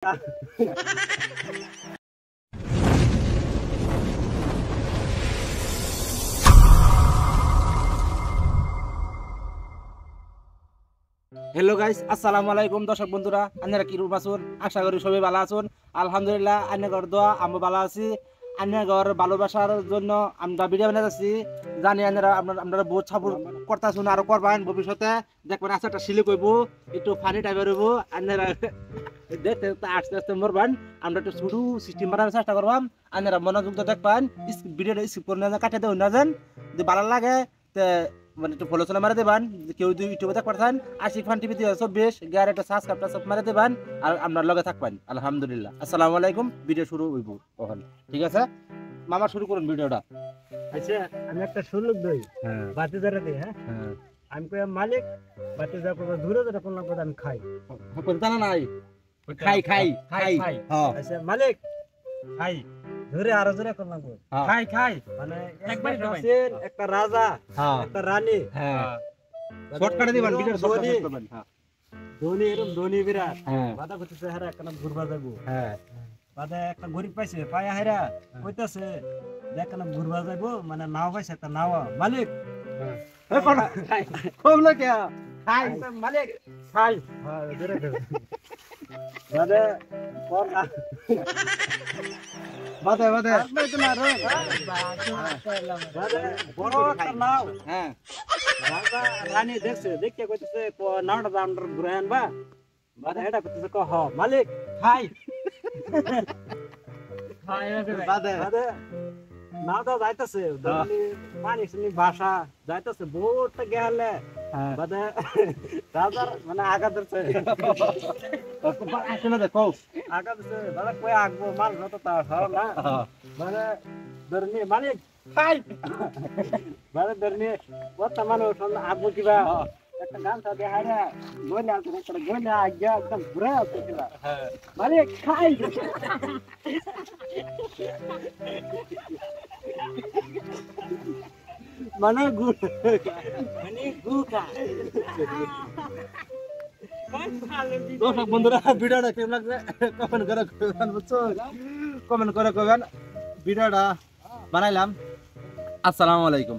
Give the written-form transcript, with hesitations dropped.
Hello guys আসসালামু আলাইকুম দর্শক বন্ধুরা আপনারা কি রূপ আছেন আশা করি সবাই ভালো আছেন আলহামদুলিল্লাহ আপনাদের দোয়া আমি ভালো আছি আপনাদের ভালোবাসার জন্য আমরা ভিডিও বানাচ্ছি জানি আপনারা বহুত সাপোর্ট করতেছেন আর করবেন ভবিষ্যতে দেখবেন আচ্ছা একটা সিলি কইব একটু ফানি টাইপের হইব আপনারা দেখতে আস্তে আস্তে মরবেন আমরা একটু শুরু সিস্টেম বানানোর চেষ্টা করবাম আপনারা মনোযোগ দিয়ে দেখবেন ভিডিওটা স্কিপ করে না কাটে দেবেন না যেন যদি ভালো লাগে তে মানে একটু ফলো চলে মারে দেবেন কেউ যদি ইউটিউবে দেখতে পারতেন আশিক ফান টিভি ২০২৪ গ্যার একটা সাবস্ক্রাইবটা সব মারে দেবেন আর আপনার লগে থাকবেন আলহামদুলিল্লাহ আসসালামু আলাইকুম ভিডিও শুরু হইব তখন ঠিক আছে মামা শুরু করুন ভিডিওটা আচ্ছা আমি একটা সুযোগ দেই হ্যাঁ বাতি ধরে দিই হ্যাঁ হ্যাঁ আমি কই মালিক বাতি যা করব দূরে ধরে কোন লাগবে আমি খাই কোনটা না নাই খাই খাই খাই হ্যাঁ আচ্ছা মালিক খাই ধরে আরো ধরে কোন লাগবে খাই খাই মানে একবার আছেন একটা রাজা হ্যাঁ একটা রানী হ্যাঁ শর্টকাটে দিবেন ভিডিও শর্টকাটে করবেন হ্যাঁ ধনী এরকম ধনী বিরাট হ্যাঁ বাদা করতেছে হারা একটা ঘুরবা যাবো হ্যাঁ বাদা একটা গরিব পাইছে পায়া হারা কইতাছে দেখ না ঘুরবা যাবো মানে নাও পাইছে একটা নাও মালিক এই কোন খাই কমলা কে খাই মালিক খাই হ্যাঁ ধরে ধরে বাদা কোন বাদে বাদে বড় একটা নাও হ্যাঁ রাজা রানী দেখছে দেখতে কইতেছে নাওটা দাম ঘুরে আনবা বাদা এটা কইতেছে হ মালিক খাই বাদে বাদা নাওটা যাইতাছে পানি শুনি ভাষা যাইতাছে বহুত গেলে বাদা রাজার মানে আগা ধরছে আসলে দেখো আগা ধরছে বাদা কই আগবো মাল তো তা না মানে ধরনি মালিক খাই বাদা ধরনি কত মানুষ আগবো কিবা একটা গান সাথে হারা গোলা আছে একটা গোলা আজ্ঞা একদম ঘুরে আছে কিবা মালিক খাই মানে গুকা দর্শক বন্ধুরা ভিডিওটা কেমন লাগছে কমেন্ট করে কইবেন বুঝছো কমেন্ট করে কইবেন ভিডিওটা বানাইলাম আসসালামু আলাইকুম।